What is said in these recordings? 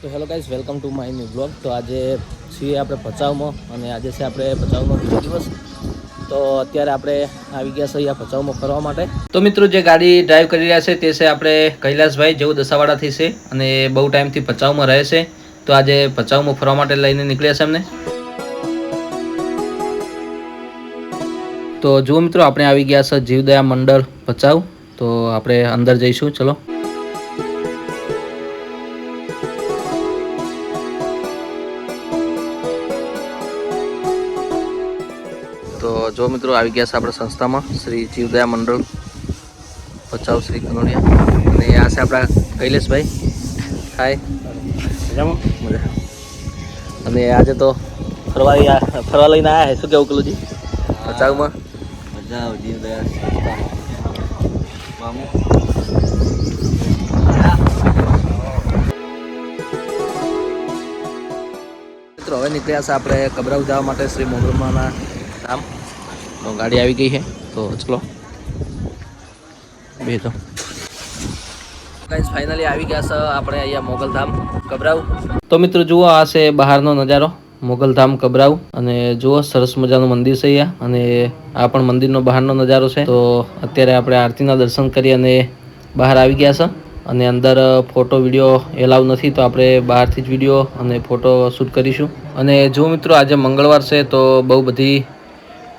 તો hello guys, welcome to my new blog. તો આજે છીએ આપણે ભચાઉમાં અને આજે છે આપણે ભચાઉનો બીજો દિવસ. તો અત્યારે આપણે આવી ગયા છે અહીંયા ભચાઉમાં ફરવા માટે. તો મિત્રો જે ગાડી ડ્રાઈવ કરી રહ્યા છે તે છે આપણે કૈલાસભાઈ, જેવું દસાવાડાથી છે અને બહુ ટાઈમથી ભચાઉમાં રહે છે. તો આજે ભચાઉમાં ફરવા માટે લઈને નીકળ્યા છે એમને. તો જુઓ મિત્રો, આપણે આવી ગયા છે જીવદયા મંડળ ભચાઉ. તો આપણે અંદર જઈશું, ચલો. તો જો મિત્રો, આવી ગયા છે આપણે સંસ્થામાં શ્રી જીવદયા મંડળ ભચાઉ શ્રી કનોડિયા. અને આ છે આપણા કૈલેશભાઈ. હાય, મજામાં? મજા. અને આજે તો ફરવા લઈને આવ્યા છે. શું કેવું કલુજી ભચાઉમાં? ભચાઉ જીવદયા સંસ્થા મામુ. મિત્રો હવે નીકળ્યા છે આપણે કબરાઉ જવા માટે શ્રી મોગલમાના ધામ. તો ગાડી આવી ગઈ છે, તો ચલો બે. તો ગાઈસ ફાઇનલી આવી ગયા છે આપણે અહીંયા મોગલધામ કબરાઉ. તો મિત્રો જુઓ, આ છે બહારનો નજારો મોગલધામ કબરાઉ. અને જુઓ, સરસ મજાનું મંદિર છે અહીંયા. અને આ પણ મંદિરનો બહારનો નજારો છે. તો અત્યારે આપણે આરતીના દર્શન કરી અને બહાર આવી ગયા છે. અને અંદર ફોટો વિડીયો એલાવ નથી, તો આપણે બહારથી જ વિડીયો અને ફોટો શૂટ કરીશું. અને જો મિત્રો, આજે મંગળવાર છે તો બહુ બધી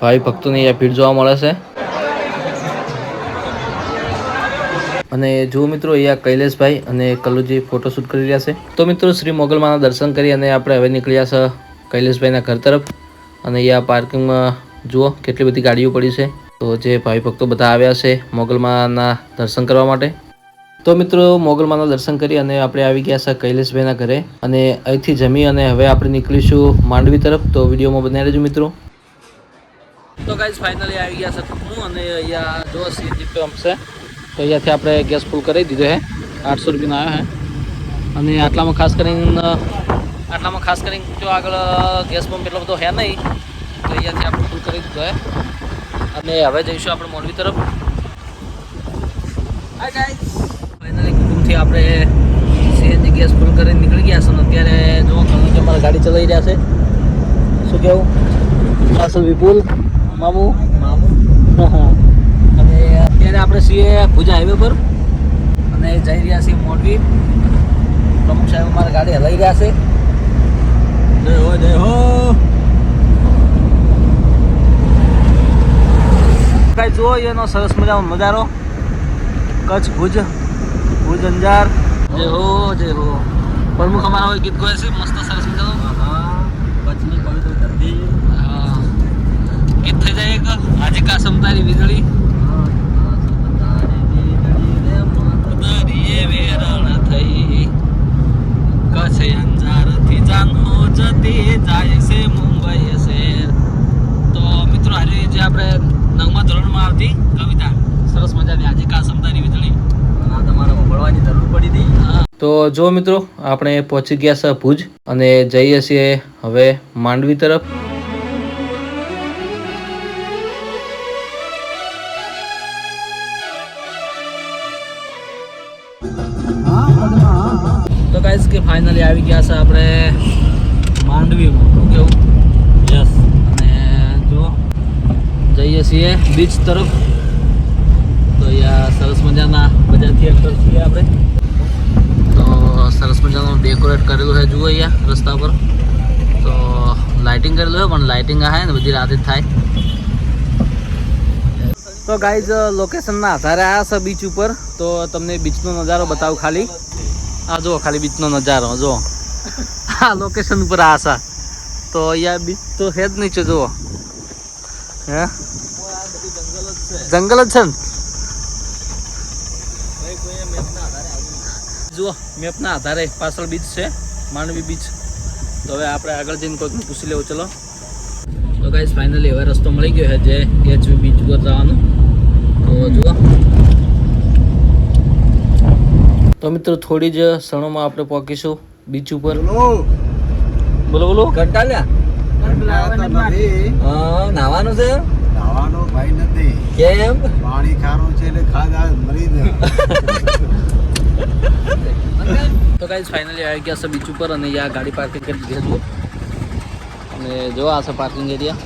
ભાવિ ભક્તોની અહીંયા ભીડ જોવા મળે છે. અને જુઓ મિત્રો, અહીંયા કૈલેશભાઈ અને કલ્લુજી ફોટોશૂટ કરી રહ્યા છે. તો મિત્રો, શ્રી મોગલમાના દર્શન કરી અને આપણે હવે નીકળ્યા છે કૈલેશભાઈના ઘર તરફ. અને અહીંયા પાર્કિંગમાં જુઓ કેટલી બધી ગાડીઓ પડી છે. તો જે ભાવિ ભક્તો બધા આવ્યા છે મોગલમાના દર્શન કરવા માટે. તો મિત્રો, મોગલમાના દર્શન કરી અને આપણે આવી ગયા છે કૈલેશભાઈના ઘરે. અને અહીંથી જમી અને હવે આપણે નીકળીશું માંડવી તરફ. તો વિડીયોમાં બનાવી રહેજો મિત્રો. તો ગાઈઝ ફાઇનલી આવી ગયા છે હું. અને અહીંયા જો સીએનજી પંપ છે, તો અહીંયાથી આપણે ગેસ ફૂલ કરી દીધો છે. 800 રૂપિયાનો આવ્યો છે. અને આટલામાં ખાસ કરીને જો આગળ ગેસ પંપ એટલો બધો છે નહીં, તો અહીંયાથી આપણે ફૂલ કરી દીધો છે. અને હવે જઈશું આપણે મોરબી તરફ. હાય ગાઈઝ, ફાઇનલી કુટુંબથી આપણે સીએનજી ગેસ ફૂલ કરીને નીકળી ગયા છે. અને અત્યારે જો કલ્લુજી અમારા ગાડી ચલાવી રહ્યા છે. શું કેવું પાછળ વિપુલ મામુ? અને અત્યારે આપણે છીએ ભુજ હાઈવે પર અને જઈ રહ્યા છીએ મોરબી. પ્રમુખ સાહેબ અમારા ગાડી હલાવી રહ્યા છે. જય હો, જય હો. કાંઈ જુઓ એનો સરસ મજાનો નજારો. કચ્છ ભુજ અંજાર. જય હો, જય હો. પ્રમુખ અમારા હોય ગીત ગાય છે મસ્ત સરસ મજાનો. કચ્છની પવિત્ર ધરતી. ગીત થઈ જાય એક આજે કાસમ તારી વીજળી. કચ્છ અંજારથી જાનો જતી જાય છે મુંબઈ શહેર. તો મિત્રો, આજે જે આપણે 9મા ધોરણમાં આવતી કવિતા સરસ મજાની આજે કાસમ તારી વીજળી. આ તમારે ભણવાની જરૂર પડી હતી. તો જો મિત્રો, આપણે પહોંચી ગયા છે ભુજ અને જઈએ છીએ હવે માંડવી તરફ. તો ગાઈસ કે ફાઇનલી આવી ગયા છે આપણે માંડવીમાં. શું કેવું? યસ. અને જો જઈએ છીએ બીચ તરફ. તો અહીંયા સરસ મજાના બજારથી એન્ટર છીએ આપણે. તો સરસ મજાનું ડેકોરેટ કરેલું છે જુઓ અહીંયા રસ્તા પર. તો લાઇટિંગ કરેલું છે, પણ લાઇટિંગ આ ને બધી રાતે જ થાય. તો ગાઈઝ લોકેશનના આધારે આવ્યા છે બીચ ઉપર. તો તમને બીચનો નજારો બતાવું ખાલી. આ જુઓ ખાલી બીચનો નજારો જુઓ. આ લોકેશન ઉપર આ છે. તો અહીંયા બીચ તો છે જ નીચે જુઓ. હે જંગલ જ છે ને. જુઓ મેપના આધારે પાછળ બીચ છે, માંડવી બીચ. તો હવે આપણે આગળ જઈને કોઈકને પૂછી લેવું. ચલો. તો ગાઈઝ ફાઇનલી હવે રસ્તો મળી ગયો છે જે એચવી બીચ ઉપર જવાનો. તો જુઓ. તો મિત્રો, થોડી જ ક્ષણોમાં આપણે પહોંચીશું બીચ ઉપર. બોલો કંટાળ્યા? નાવાનું છે. નાવાનો ભાઈ નથી. કેમ? પાણી ખારું છે એટલે ખાધા મરી જાય. તો ગાઈસ ફાઇનલી આવી ગયા છે બીચ ઉપર અને અહીંયા ગાડી પાર્કિંગ કરી દીધી હતું અને જો આ છે પાર્કિંગ એરિયા.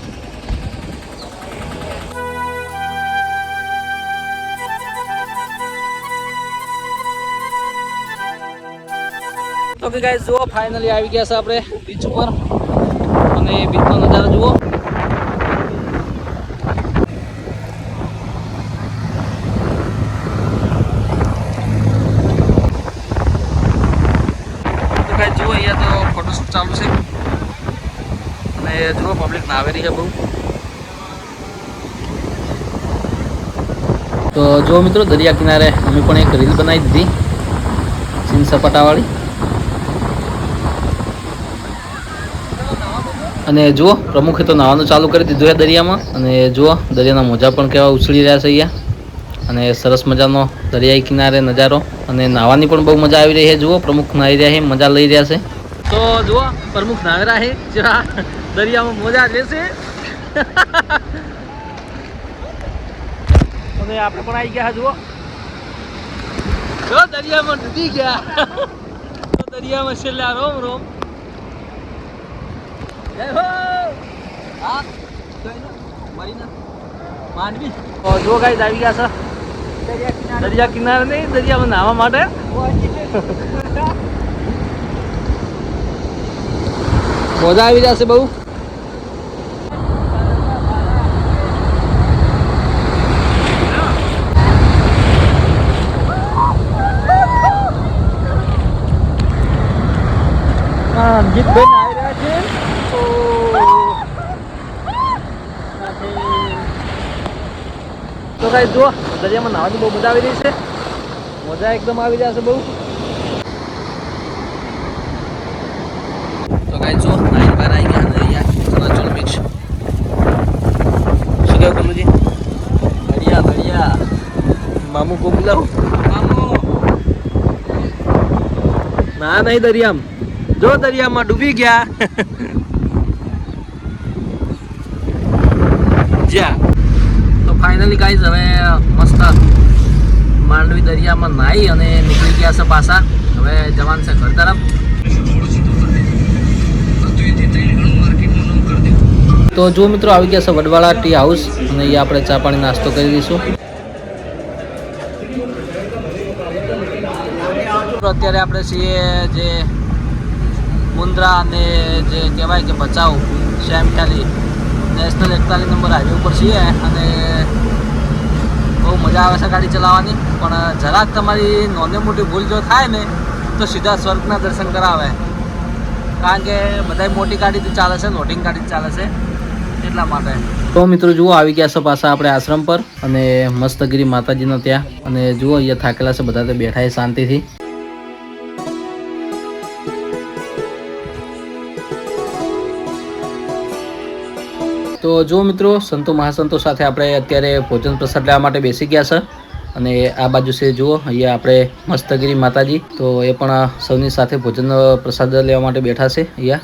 તો કે ગાઈસ જુઓ ફાઇનલી આવી ગયા છે આપણે બીચ ઉપર અને બીચનો નજારો જુઓ. જુઓ અહીંયા તો ફોટોશૂટ ચાલુ છે અને જુઓ પબ્લિક નાવેરી છે બહુ. તો જુઓ મિત્રો દરિયા કિનારે અમે પણ એક રીલ બનાવી દીધી સીન સપાટાવાળી અને જુઓ પ્રમુખે તો નાવાનું ચાલુ કરી દીધું છે દરિયામાં અને જુઓ દરિયાના મોજા પણ કેવા ઉછળી રહ્યા છે અહીંયા અને સરસ મજાનો દરિયાઈ કિનારે નજારો અને નાહવાની પણ બહુ મજા આવી રહી છે. જુઓ પ્રમુખ નાહી રહ્યા છે, મજા લઈ રહ્યા છે. તો જુઓ પ્રમુખ નાહી રહ્યા છે જ્યાં દરિયામાં મજા લેશે અને આપણે પણ આવી ગયા. જુઓ દરિયામાં ડૂબી ગયા દરિયામાં છેલ્લા રોમ રોમ. જો ગાઈસ આવી ગયા છે દરિયા કિનારે નહીં દરિયામાં નાહવા માટે. મજા આવી જશે બહુ. જીતભાઈ આવી રહ્યા છે. તો ગાઈસ જુઓ દરિયામાં નાહવાની બહુ મજા આવી રહી છે. મજા એકદમ આવી જશે બહુ. તો ગાઈસ જુઓ નાઈન બાર આવી ગયા અને અહીંયા ચલો મિક્સ. શું કહેવું કમલુજી? बढ़िया बढ़िया. મામુ કો બોલાવો. मामू. ના નહીં દરિયામાં જો દરિયામાં ડૂબી ગયા જ્યાં. તો ફાઇનલી ગાઈઝ હવે મસ્ત માંડવી દરિયામાં નાહી અને નીકળી ગયા છે પાછા. હવે જવાનું છે ઘર તરફ. તો જો મિત્રો આવી ગયા છે વડવાળા ટી હાઉસ અને અહીંયા આપણે ચા પાણી નાસ્તો કરી દઈશું. અત્યારે આપણે છીએ જે મુન્દ્રા અને જે કહેવાય કે ભચાઉ શ્યામખાલી નેશનલ 41 નંબર હાઈવે ઉપર છીએ અને બહુ મજા આવે છે ગાડી ચલાવવાની. પણ જરાક તમારી નાની મોટી ભૂલ જો થાય ને તો સીધા સ્વર્ગના દર્શન કરાવે. કારણ કે બધા મોટી ગાડીથી ચાલે છે, લોડિંગ ગાડી ચાલે છે એટલા માટે. તો મિત્રો જુઓ આવી ગયા છે પાછા આપણે આશ્રમ પર અને મસ્તગીરી માતાજીનો ત્યાં અને જુઓ અહીંયા થાકેલા છે બધા તો બેઠા છે શાંતિથી. તો જો મિત્રો સંતો મહાસંતો સાથે આપણે અત્યારે ભોજન પ્રસાદ લેવા માટે બેસી ગયા છે અને આ બાજુ છે જુઓ અહીંયા આપણે મસ્તગીરી માતાજી. તો એ પણ સૌની સાથે ભોજન પ્રસાદ લેવા માટે બેઠા છે અહીંયા.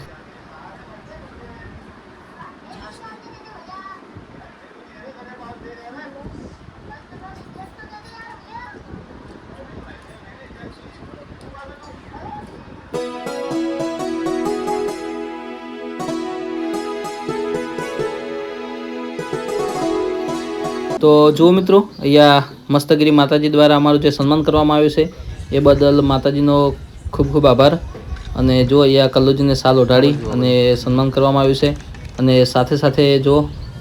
તો જુઓ મિત્રો અહીંયા મસ્તગીરી માતાજી દ્વારા અમારું જે સન્માન કરવામાં આવ્યું છે એ બદલ માતાજીનો ખૂબ ખૂબ આભાર. અને જો અહીંયા કલ્લુજીને સાલ ઓઢાડી અને સન્માન કરવામાં આવ્યું છે અને સાથે સાથે જો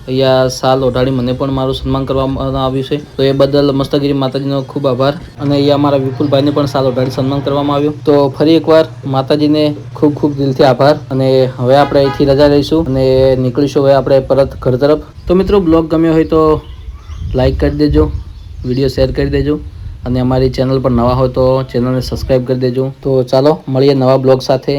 અહીંયા સાલ ઓઢાડી મને પણ મારું સન્માન કરવામાં આવ્યું છે. તો એ બદલ મસ્તગીરી માતાજીનો ખૂબ આભાર. અને અહીંયા અમારા વિપુલભાઈને પણ સાલ ઓઢાડી સન્માન કરવામાં આવ્યું. તો ફરી એકવાર માતાજીને ખૂબ ખૂબ દિલથી આભાર. અને હવે આપણે અહીંથી રજા લઈશું અને નીકળીશું હવે આપણે પરત ઘર તરફ. તો મિત્રો બ્લોગ ગમ્યો હોય તો લાઈક કરી દેજો, વિડીયો શેર કરી દેજો અને અમારી ચેનલ પર નવા હોય તો ચેનલને સબસ્ક્રાઈબ કરી દેજો. તો ચાલો મળીએ નવા બ્લોગ સાથે.